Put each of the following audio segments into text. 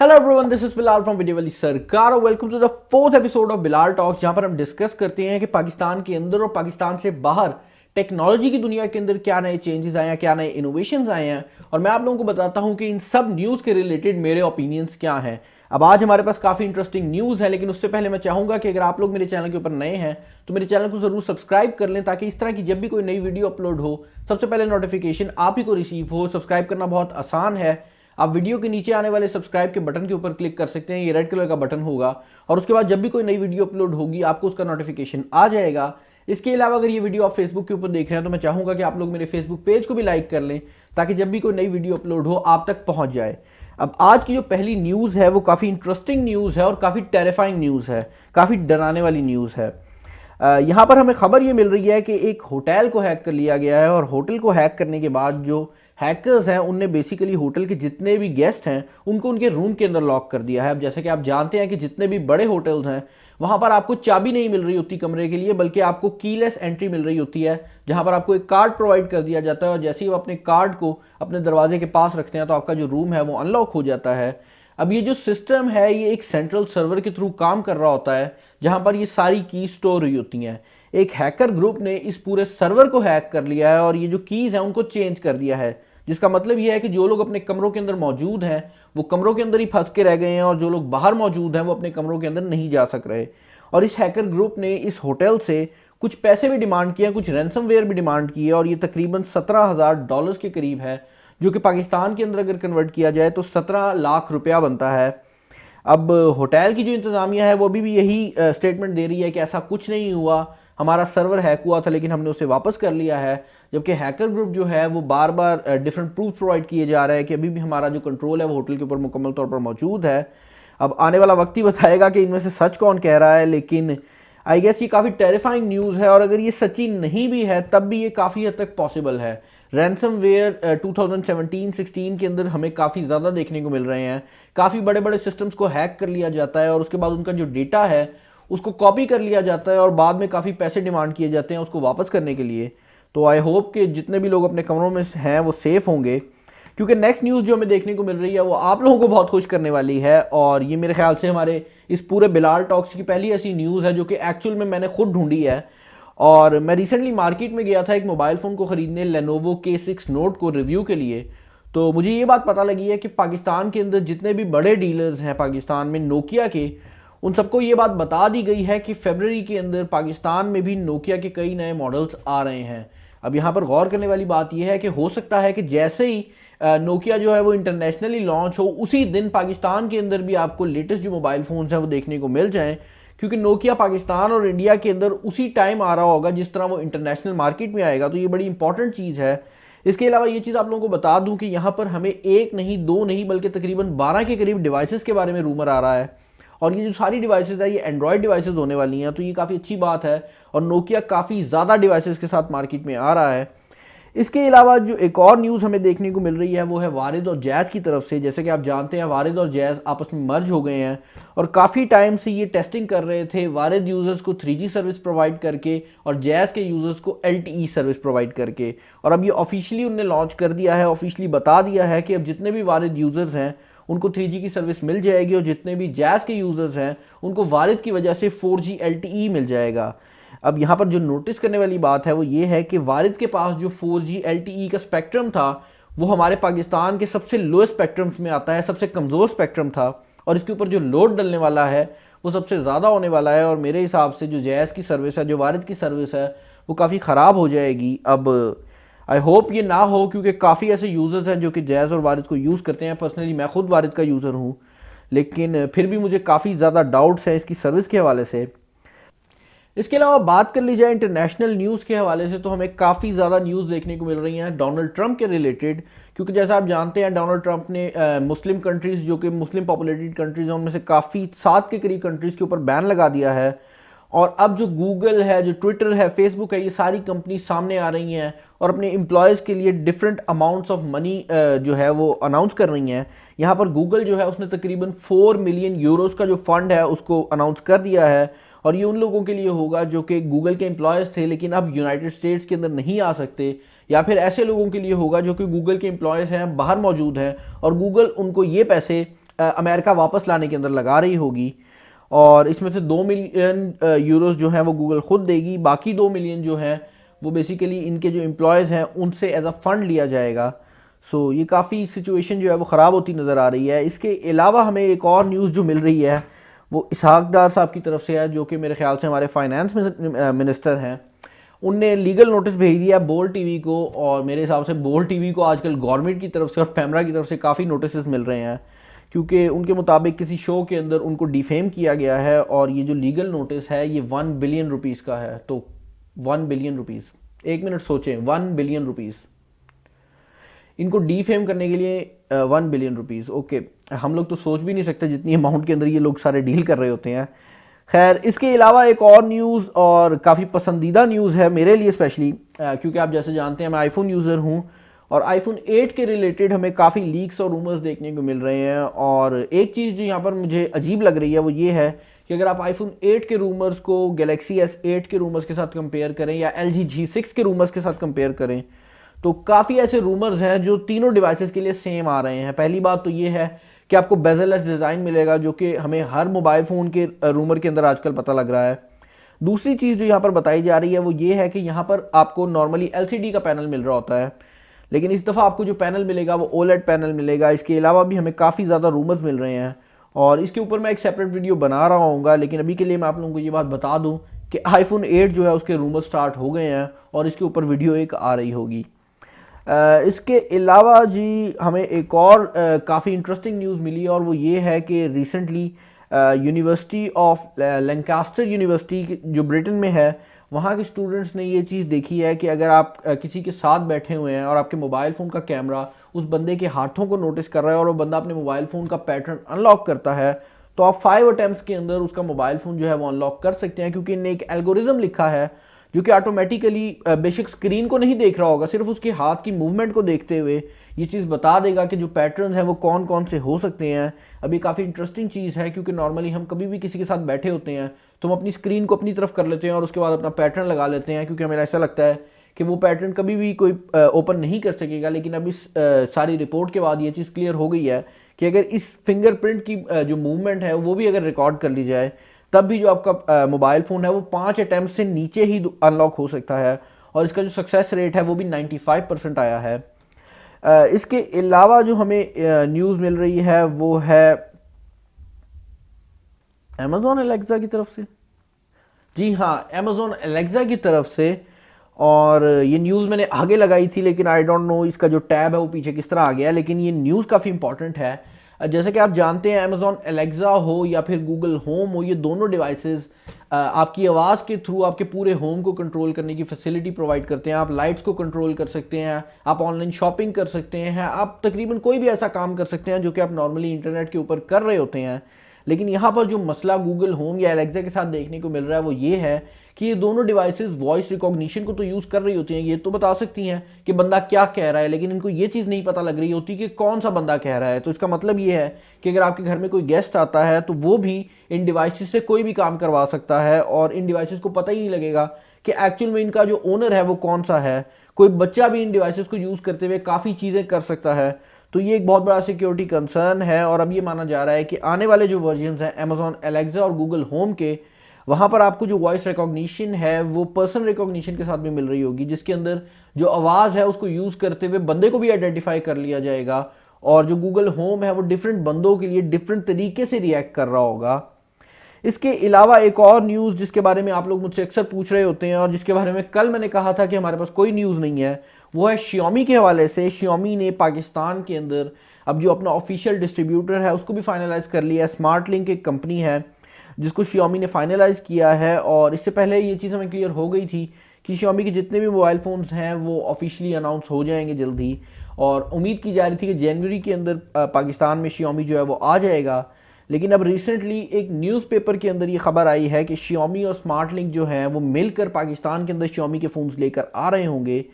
Hello everyone, this is Bilal from Video Wali Sarkar और welcome to the fourth episode of Bilal Talks, जहां पर हम discuss करते हैं कि पाकिस्तान के अंदर और पाकिस्तान से बाहर टेक्नोलॉजी की दुनिया के अंदर क्या नए चेंजेस आए हैं, क्या नए इनोवेशंस आए हैं। और मैं आप लोगों को बताता हूं कि इन सब न्यूज़ के रिलेटेड मेरे ओपिनियंस क्या हैं। अब आज हमारे पास काफ़ी इंटरेस्टिंग न्यूज़ है, लेकिन उससे पहले मैं चाहूंगा कि अगर आप लोग मेरे चैनल के ऊपर नए हैं तो मेरे चैनल को ज़रूर सब्सक्राइब कर लें, ताकि इस तरह की जब भी कोई नई वीडियो अपलोड हो सबसे पहले नोटिफिकेशन आप ही को रिसीव हो। सब्सक्राइब करना बहुत आसान है। आप वीडियो के नीचे आने वाले सब्सक्राइब के बटन के ऊपर क्लिक कर सकते हैं, ये रेड कलर का बटन होगा और उसके बाद जब भी कोई नई वीडियो अपलोड होगी आपको उसका नोटिफिकेशन आ जाएगा। इसके अलावा अगर ये वीडियो आप फेसबुक के ऊपर देख रहे हैं तो मैं चाहूंगा कि आप लोग मेरे फेसबुक पेज को भी लाइक कर लें, ताकि जब भी कोई नई वीडियो अपलोड हो आप तक पहुंच जाए। अब आज की जो पहली न्यूज़ है वो काफ़ी इंटरेस्टिंग न्यूज़ है और काफ़ी टेरिफाइंग न्यूज़ है, काफ़ी डराने वाली न्यूज़ है। यहाँ पर हमें खबर ये मिल रही है कि एक होटल को हैक कर लिया गया है और होटल को हैक करने के बाद जो हैकर्स हैं उनने बेसिकली होटल के जितने भी गेस्ट हैं उनको उनके रूम के अंदर लॉक कर दिया है। अब जैसे कि आप जानते हैं कि जितने भी बड़े होटल्स हैं वहाँ पर आपको चाबी नहीं मिल रही होती कमरे के लिए, बल्कि आपको कीलेस एंट्री मिल रही होती है, जहाँ पर आपको एक कार्ड प्रोवाइड कर दिया जाता है और जैसे ही वो अपने कार्ड को अपने दरवाजे के पास रखते हैं तो आपका जो रूम है वो अनलॉक हो जाता है। अब ये जो सिस्टम है ये एक सेंट्रल सर्वर के थ्रू काम कर रहा होता है, जहाँ पर ये सारी की स्टोर हुई होती हैं। एक हैकर ग्रुप ने इस पूरे सर्वर को हैक कर लिया है और ये जो कीज़ हैं उनको चेंज कर दिया है, जिसका मतलब ये है कि जो लोग अपने कमरों के अंदर मौजूद हैं वो कमरों के अंदर ही फंस के रह गए हैं और जो लोग बाहर मौजूद हैं वो अपने कमरों के अंदर नहीं जा सक रहे। और इस हैकर ग्रुप ने इस होटल से कुछ पैसे भी डिमांड किए हैं, कुछ रैंसमवेयर भी डिमांड की है और ये तकरीबन $17,000 के करीब है, जो कि पाकिस्तान के अंदर अगर कन्वर्ट किया जाए तो 17 लाख रुपया बनता है। अब होटल की जो इंतज़ामिया है वो भी यही स्टेटमेंट दे रही है कि ऐसा कुछ नहीं हुआ, हमारा सर्वर हैक हुआ था लेकिन हमने उसे वापस कर लिया है। जबकि हैकर ग्रुप जो है वो बार बार डिफरेंट प्रूफ प्रोवाइड किए जा रहा है कि अभी भी हमारा जो कंट्रोल है वो होटल के ऊपर मुकम्मल तौर पर मौजूद है। अब आने वाला वक्त ही बताएगा कि इनमें से सच कौन कह रहा है, लेकिन आई गेस ये काफ़ी टेरिफाइंग न्यूज़ है और अगर ये सच्ची नहीं भी है तब भी ये काफ़ी हद तक पॉसिबल है। रैंसमवेयर 2017-16 के अंदर हमें काफ़ी ज़्यादा देखने को मिल रहे हैं। काफ़ी बड़े बड़े सिस्टम्स को हैक कर लिया जाता है और उसके बाद उनका जो डेटा है उसको कॉपी कर लिया जाता है और बाद में काफ़ी पैसे डिमांड किए जाते हैं उसको वापस करने के लिए। तो आई होप कि जितने भी लोग अपने कमरों में हैं वो सेफ़ होंगे, क्योंकि नेक्स्ट न्यूज़ जो हमें देखने को मिल रही है वो आप लोगों को बहुत खुश करने वाली है। और ये मेरे ख्याल से हमारे इस पूरे बिलाल टॉक्स की पहली ऐसी न्यूज़ है जो कि एक्चुअल में मैंने खुद ढूंढी है। और मैं रिसेंटली मार्केट में गया था एक मोबाइल फ़ोन को ख़रीदने, लेनोवो K6 नोट को रिव्यू के लिए। तो मुझे ये बात पता लगी है कि पाकिस्तान के अंदर जितने भी बड़े डीलर्स हैं पाकिस्तान में नोकिया के, उन सबको ये बात बता दी गई है कि फरवरी के अंदर पाकिस्तान में भी नोकिया के कई नए मॉडल्स आ रहे हैं। अब यहाँ पर गौर करने वाली बात यह है कि हो सकता है कि जैसे ही नोकिया जो है वो इंटरनेशनली लॉन्च हो उसी दिन पाकिस्तान के अंदर भी आपको लेटेस्ट जो मोबाइल फ़ोन्स हैं वो देखने को मिल जाएं, क्योंकि नोकिया पाकिस्तान और इंडिया के अंदर उसी टाइम आ रहा होगा जिस तरह वो इंटरनेशनल मार्केट में आएगा। तो ये बड़ी इंपॉर्टेंट चीज़ है। इसके अलावा ये चीज़ आप लोगों को बता दूं कि यहाँ पर हमें एक नहीं दो नहीं बल्कि तकरीबन 12 के करीब डिवाइसेस के बारे में रूमर आ रहा है और ये जो सारी डिवाइसेस है ये एंड्रॉयड डिवाइसेस होने वाली हैं। तो ये काफ़ी अच्छी बात है और नोकिया काफ़ी ज़्यादा डिवाइसेस के साथ मार्केट में आ रहा है। इसके अलावा जो एक और न्यूज़ हमें देखने को मिल रही है वो है वारिद और जैज़ की तरफ से। जैसे कि आप जानते हैं वारिद और जैज़ आपस में मर्ज हो गए हैं और काफ़ी टाइम से ये टेस्टिंग कर रहे थे, वारिद यूज़र्स को 3G सर्विस प्रोवाइड करके और जैज़ के यूज़र्स को LTE सर्विस प्रोवाइड करके। और अब ये ऑफिशियली उनने लॉन्च कर दिया है, ऑफिशियली बता दिया है कि अब जितने भी वारिद यूज़र्स हैं उनको 3G की सर्विस मिल जाएगी और जितने भी जैज़ के यूज़र्स हैं उनको वारिद की वजह से 4G LTE मिल जाएगा। अब यहाँ पर जो नोटिस करने वाली बात है वो ये है कि वारिद के पास जो 4G LTE का स्पेक्ट्रम था वो हमारे पाकिस्तान के सबसे लोएस्ट स्पेक्ट्रम्स में आता है, सबसे कमज़ोर स्पेक्ट्रम था और इसके ऊपर जो लोड डलने वाला है वो सबसे ज़्यादा होने वाला है। और मेरे हिसाब से जो जैज़ की सर्विस है, जो वारिद की सर्विस है, वो काफ़ी ख़राब हो जाएगी। अब आई होप ये ना हो, क्योंकि काफ़ी ऐसे यूज़र्स हैं जो कि जैज़ और वारिद को यूज़ करते हैं। पर्सनली मैं खुद वारिद का यूज़र हूँ, लेकिन फिर भी मुझे काफ़ी ज़्यादा डाउट्स हैं इसकी सर्विस के हवाले से। इसके अलावा बात कर ली जाए इंटरनेशनल न्यूज़ के हवाले से तो हमें काफ़ी ज़्यादा न्यूज़ देखने को मिल रही हैं डोनाल्ड ट्रंप के रिलेटेड, क्योंकि जैसा आप जानते हैं डोनाल्ड ट्रंप ने मुस्लिम कंट्रीज़ जो कि मुस्लिम पॉपुलेटेड कंट्रीज़ हैं उनमें से काफ़ी 7 के करीब कंट्रीज़ के ऊपर बैन लगा दिया है। और अब जो गूगल है, जो ट्विटर है, फेसबुक है, ये सारी कंपनी सामने आ रही हैं और अपने एम्प्लॉयज़ के लिए डिफरेंट अमाउंट्स ऑफ मनी जो है वो अनाउंस कर रही हैं। यहाँ पर गूगल जो है उसने तकरीबन 4 मिलियन यूरोज़ का जो फंड है उसको अनाउंस कर दिया है और ये उन लोगों के लिए होगा जो कि गूगल के एम्प्लॉयज़ थे लेकिन अब यूनाइटेड स्टेट्स के अंदर नहीं आ सकते, या फिर ऐसे लोगों के लिए होगा जो कि गूगल के एम्प्लॉयज़ हैं, बाहर मौजूद हैं और गूगल उनको ये पैसे अमेरिका वापस लाने के अंदर लगा रही होगी, और इसमें से 2 मिलियन यूरोस जो हैं वो गूगल खुद देगी, बाकी 2 मिलियन जो हैं वो बेसिकली इनके जो एम्प्लॉयज़ हैं उनसे एज अ फंड लिया जाएगा। सो ये काफ़ी सिचुएशन जो है वो ख़राब होती नज़र आ रही है। इसके अलावा हमें एक और न्यूज़ जो मिल रही है वो इसहाक डार साहब की तरफ से है, जो कि मेरे ख्याल से हमारे फाइनेंस मिनिस्टर हैं। उनने लीगल नोटिस भेज दिया बोल टीवी को, और मेरे हिसाब से बोल टीवी को आजकल गवर्नमेंट की तरफ से और पैमरा की तरफ से काफ़ी नोटिस मिल रहे हैं, क्योंकि उनके मुताबिक किसी शो के अंदर उनको डिफेम किया गया है, और ये जो लीगल नोटिस है ये 1 बिलियन रुपीज़ का है। तो 1 बिलियन रुपीज़, एक मिनट सोचें, 1 बिलियन रुपीज़ इनको डिफेम करने के लिए 1 बिलियन रुपीज़। ओके, हम लोग तो सोच भी नहीं सकते जितनी अमाउंट के अंदर ये लोग सारे डील कर रहे होते हैं। खैर, इसके अलावा एक और न्यूज़, और काफ़ी पसंदीदा न्यूज़ है मेरे लिए स्पेशली, क्योंकि आप जैसे जानते हैं मैं आईफोन यूज़र हूँ, और आईफोन 8 के रिलेटेड हमें काफ़ी लीक्स और रूमर्स देखने को मिल रहे हैं। और एक चीज़ जो यहाँ पर मुझे अजीब लग रही है वो ये है कि अगर आप आईफोन 8 के रूमर्स को गैलेक्सी S8 के रूमर्स के साथ कंपेयर करें या LG G6 के रूमर्स के साथ कंपेयर करें, तो काफ़ी ऐसे रूमर्स हैं जो तीनों डिवाइसेस के लिए सेम आ रहे हैं। पहली बात तो ये है कि आपको बेजललेस डिज़ाइन मिलेगा, जो कि हमें हर मोबाइल फ़ोन के रूमर के अंदर आजकल पता लग रहा है। दूसरी चीज़ जो यहाँ पर बताई जा रही है वो ये है कि यहाँ पर आपको नॉर्मली LCD का पैनल मिल रहा होता है, लेकिन इस दफ़ा आपको जो पैनल मिलेगा वो OLED पैनल मिलेगा। इसके अलावा भी हमें काफ़ी ज़्यादा रूमर्स मिल रहे हैं, और इसके ऊपर मैं एक सेपरेट वीडियो बना रहा हूँगा, लेकिन अभी के लिए मैं आप लोगों को ये बात बता दूँ कि आईफोन 8 जो है उसके रूमर स्टार्ट हो गए हैं, और इसके ऊपर वीडियो एक आ रही होगी। इसके अलावा जी हमें एक और काफ़ी इंटरेस्टिंग न्यूज़ मिली, और वो ये है कि recently university of Lancaster university जो ब्रिटेन में है, वहाँ के स्टूडेंट्स ने ये चीज़ देखी है कि अगर आप किसी के साथ बैठे हुए हैं और आपके मोबाइल फ़ोन का कैमरा उस बंदे के हाथों को नोटिस कर रहा है, और वो बंदा अपने मोबाइल फ़ोन का पैटर्न अनलॉक करता है, तो आप 5 अटैम्प्ट्स के अंदर उसका मोबाइल फ़ोन जो है वो अनलॉक कर सकते हैं, क्योंकि इनने एक एल्गोरिदम लिखा है जो कि ऑटोमेटिकली बेशक स्क्रीन को नहीं देख रहा होगा, सिर्फ उसके हाथ की मूवमेंट को देखते हुए ये चीज़ बता देगा कि जो पैटर्न्स हैं वो कौन कौन से हो सकते हैं। अभी काफ़ी इंटरेस्टिंग चीज़ है, क्योंकि नॉर्मली हम कभी भी किसी के साथ बैठे होते हैं तो हम अपनी स्क्रीन को अपनी तरफ कर लेते हैं और उसके बाद अपना पैटर्न लगा लेते हैं, क्योंकि हमें ऐसा लगता है कि वो पैटर्न कभी भी कोई ओपन नहीं कर सकेगा। लेकिन अभी सारी रिपोर्ट के बाद ये चीज़ क्लियर हो गई है कि अगर इस फिंगरप्रिंट की जो मूवमेंट है वो भी अगर रिकॉर्ड कर ली जाए, तब भी जो आपका मोबाइल फ़ोन है वो 5 अटैम्प्ट से नीचे ही अनलॉक हो सकता है, और इसका जो सक्सेस रेट है वो भी 95% आया है। इसके अलावा जो हमें न्यूज़ मिल रही है वो है अमेज़ॉन एलेक्सा की तरफ से। जी हाँ, अमेज़ॉन एलेक्सा की तरफ से, और ये न्यूज़ मैंने आगे लगाई थी, लेकिन आई डोंट नो इसका जो टैब है वो पीछे किस तरह आ गया है, लेकिन ये न्यूज़ काफ़ी इंपॉर्टेंट है। जैसे कि आप जानते हैं अमेज़ॉन एलेक्सा हो या फिर गूगल होम हो, ये दोनों डिवाइसेस आपकी आवाज़ के थ्रू आपके पूरे होम को कंट्रोल करने की फैसिलिटी प्रोवाइड करते हैं। आप लाइट्स को कंट्रोल कर सकते हैं, आप ऑनलाइन शॉपिंग कर सकते हैं, आप तकरीबन कोई भी ऐसा काम कर सकते हैं जो कि आप नॉर्मली इंटरनेट के ऊपर कर रहे होते हैं। लेकिन यहाँ पर जो मसला गूगल होम या एलेक्सा के साथ देखने को मिल रहा है वो ये है कि ये दोनों डिवाइसेस वॉइस रिकॉग्निशन को तो यूज़ कर रही होती हैं, ये तो बता सकती हैं कि बंदा क्या कह रहा है, लेकिन इनको ये चीज़ नहीं पता लग रही होती कि कौन सा बंदा कह रहा है। तो इसका मतलब ये है कि अगर आपके घर में कोई गेस्ट आता है तो वो भी इन डिवाइसेस से कोई भी काम करवा सकता है, और इन डिवाइसेस को पता ही नहीं लगेगा कि एक्चुअल में इनका जो ओनर है वो कौन सा है। कोई बच्चा भी इन डिवाइसेस को यूज़ करते हुए काफ़ी चीज़ें कर सकता है। तो ये एक बहुत बड़ा सिक्योरिटी कंसर्न है, और अब ये माना जा रहा है कि आने वाले जो वर्जन्स हैं अमेज़ॉन एलेक्सा और गूगल होम के, वहाँ पर आपको जो वॉइस रिकॉग्निशन है वो पर्सन रिकॉग्निशन के साथ भी मिल रही होगी, जिसके अंदर जो आवाज़ है उसको यूज़ करते हुए बंदे को भी आइडेंटिफाई कर लिया जाएगा, और जो गूगल होम है वो डिफरेंट बंदों के लिए डिफरेंट तरीके से रिएक्ट कर रहा होगा। इसके अलावा एक और न्यूज़ जिसके बारे में आप लोग मुझसे अक्सर पूछ रहे होते हैं, और जिसके बारे में कल मैंने कहा था कि हमारे पास कोई न्यूज़ नहीं है, वो है Xiaomi के हवाले से। Xiaomi ने पाकिस्तान के अंदर अब जो अपना ऑफिशियल डिस्ट्रीब्यूटर है उसको भी फाइनलाइज़ कर लिया है। स्मार्ट लिंक एक कंपनी है जिसको Xiaomi ने फाइनलाइज़ किया है, और इससे पहले ये चीज़ हमें क्लियर हो गई थी कि Xiaomi के जितने भी मोबाइल फ़ोन्स हैं वो ऑफिशियली अनाउंस हो जाएंगे जल्द ही, और उम्मीद की जा रही थी कि जनवरी के अंदर पाकिस्तान में Xiaomi जो है वो आ जाएगा। लेकिन अब रिसेंटली एक न्यूज़पेपर के अंदर ये खबर आई है कि Xiaomi और स्मार्ट लिंक जो है वो मिलकर पाकिस्तान के अंदर Xiaomi के फ़ोन्स लेकर आ रहे होंगे।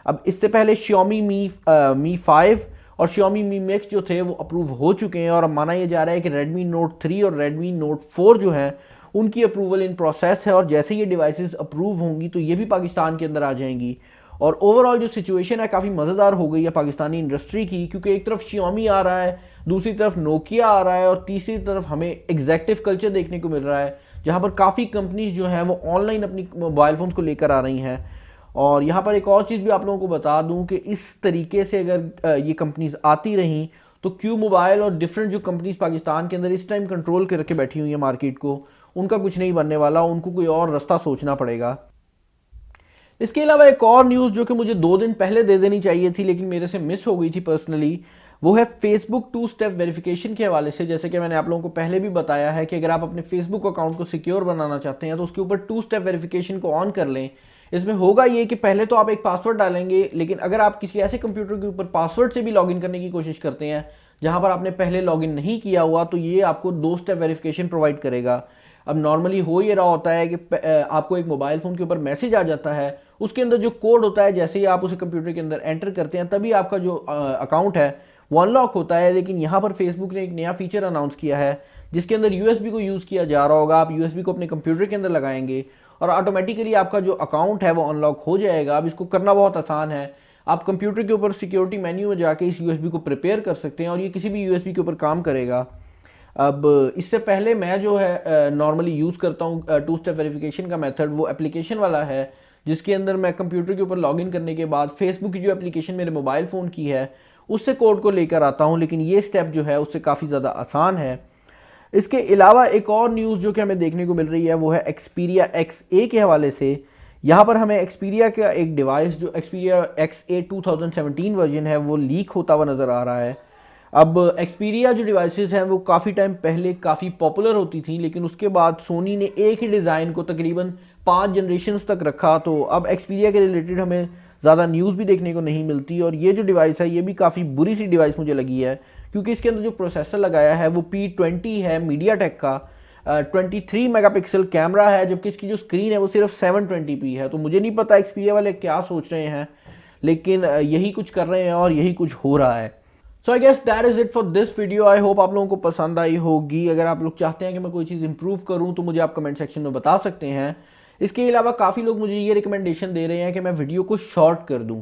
अब इससे पहले Xiaomi Mi 5 और Xiaomi Mi Mix जो थे वो अप्रूव हो चुके हैं, और अब माना यह जा रहा है कि Redmi Note 3 और Redmi Note 4 जो हैं उनकी अप्रूवल इन प्रोसेस है, और जैसे ये डिवाइसेस अप्रूव होंगी तो ये भी पाकिस्तान के अंदर आ जाएंगी। और ओवरऑल जो सिचुएशन है काफ़ी मज़ेदार हो गई है पाकिस्तानी इंडस्ट्री की, क्योंकि एक तरफ Xiaomi आ रहा है, दूसरी तरफ नोकिया आ रहा है और तीसरी तरफ हमें एग्जैक्टिव कल्चर देखने को मिल रहा है, जहां पर काफ़ी कंपनीज जो हैं वो ऑनलाइन अपनी मोबाइल फ़ोन्स को लेकर आ रही हैं। और यहाँ पर एक और चीज़ भी आप लोगों को बता दूं कि इस तरीके से अगर ये कंपनीज आती रहीं तो क्यू मोबाइल और डिफरेंट जो कंपनीज पाकिस्तान के अंदर इस टाइम कंट्रोल करके बैठी हुई है मार्केट को, उनका कुछ नहीं बनने वाला, उनको कोई और रास्ता सोचना पड़ेगा। इसके अलावा एक और न्यूज़ जो कि मुझे 2 दिन पहले दे देनी चाहिए थी लेकिन मेरे से मिस हो गई थी पर्सनली, वो है फेसबुक 2 स्टेप वेरिफिकेशन के हवाले से। जैसे कि मैंने आप लोगों को पहले भी बताया है कि अगर आप अपने फेसबुक अकाउंट को सिक्योर बनाना चाहते हैं तो उसके ऊपर 2 स्टेप वेरिफिकेशन को ऑन कर लें। इसमें होगा ये कि पहले तो आप एक पासवर्ड डालेंगे, लेकिन अगर आप किसी ऐसे कंप्यूटर के ऊपर पासवर्ड से भी लॉगिन करने की कोशिश करते हैं जहां पर आपने पहले लॉगिन नहीं किया हुआ, तो ये आपको 2 स्टेप वेरिफिकेशन प्रोवाइड करेगा। अब नॉर्मली हो ये रहा होता है कि आपको एक मोबाइल फ़ोन के ऊपर मैसेज आ जाता है, उसके अंदर जो कोड होता है जैसे ही आप उसे कंप्यूटर के अंदर एंटर करते हैं तभी आपका जो अकाउंट है वो अनलॉक होता है। लेकिन यहाँ पर फेसबुक ने एक नया फीचर अनाउंस किया है जिसके अंदर यूएसबी को यूज़ किया जा रहा होगा। आप यूएसबी को अपने कंप्यूटर के अंदर लगाएंगे और ऑटोमेटिकली आपका जो अकाउंट है वो अनलॉक हो जाएगा। अब इसको करना बहुत आसान है, आप कंप्यूटर के ऊपर सिक्योरिटी मेन्यू में जाके इस यूएसबी को प्रिपेयर कर सकते हैं और ये किसी भी यूएसबी के ऊपर काम करेगा। अब इससे पहले मैं जो है नॉर्मली यूज़ करता हूँ 2 स्टेप वेरिफिकेशन का मेथड, वो एप्लीकेशन वाला है जिसके अंदर मैं कंप्यूटर के ऊपर लॉगिन करने के बाद फेसबुक की जो एप्लीकेशन मेरे मोबाइल फ़ोन की है उससे कोड को लेकर आता हूँ, लेकिन ये स्टेप जो है उससे काफ़ी ज़्यादा आसान है। इसके अलावा एक और न्यूज़ जो कि हमें देखने को मिल रही है वो है Xperia XA के हवाले से। यहाँ पर हमें Xperia का एक डिवाइस जो Xperia XA 2017 वर्जन है वो लीक होता हुआ नज़र आ रहा है। अब Xperia जो डिवाइसेस हैं वो काफ़ी टाइम पहले काफ़ी पॉपुलर होती थी, लेकिन उसके बाद सोनी ने एक ही डिज़ाइन को तकरीबन 5 जनरेशन्स तक रखा, तो अब Xperia के रिलेटेड हमें ज़्यादा न्यूज़ भी देखने को नहीं मिलती। और ये जो डिवाइस है ये भी काफ़ी बुरी सी डिवाइस मुझे लगी है, क्योंकि इसके अंदर जो प्रोसेसर लगाया है वो P20 है मीडियाटेक का, 23 मेगापिक्सल कैमरा है, जबकि इसकी जो स्क्रीन है वो सिर्फ 720p है। तो मुझे नहीं पता Xperia वाले क्या सोच रहे हैं, लेकिन यही कुछ कर रहे हैं और यही कुछ हो रहा है। So I guess that is it for this video. I hope आप लोगों को पसंद आई होगी। अगर आप लोग चाहते हैं कि मैं कोई चीज़ इंप्रूव करूं तो मुझे आप कमेंट सेक्शन में बता सकते हैं। इसके अलावा काफ़ी लोग मुझे ये रिकमेंडेशन दे रहे हैं कि मैं वीडियो को शॉर्ट कर दूं।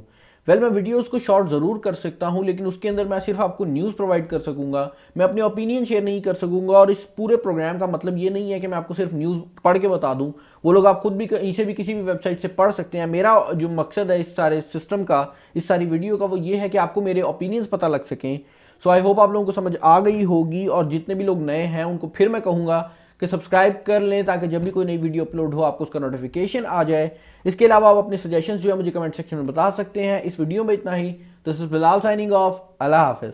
वेल, मैं वीडियोस को शॉर्ट ज़रूर कर सकता हूं, लेकिन उसके अंदर मैं सिर्फ आपको न्यूज़ प्रोवाइड कर सकूंगा, मैं अपने ओपिनियन शेयर नहीं कर सकूंगा। और इस पूरे प्रोग्राम का मतलब ये नहीं है कि मैं आपको सिर्फ न्यूज़ पढ़ के बता दूं, वो लोग आप खुद भी कहीं से भी किसी भी वेबसाइट से पढ़ सकते हैं। मेरा जो मकसद है इस सारे सिस्टम का, इस सारी वीडियो का, वो ये है कि आपको मेरे ओपिनियंस पता लग सकें। सो आई होप आप लोगों को समझ आ गई होगी। और जितने भी लोग नए हैं उनको फिर मैं कहूँगा कि सब्सक्राइब कर लें ताकि जब भी कोई नई वीडियो अपलोड हो आपको उसका नोटिफिकेशन आ जाए। इसके अलावा आप अपने सजेशंस जो है मुझे कमेंट सेक्शन में बता सकते हैं। इस वीडियो में इतना ही। This is Bilal signing off. अल्लाह हाफिज़।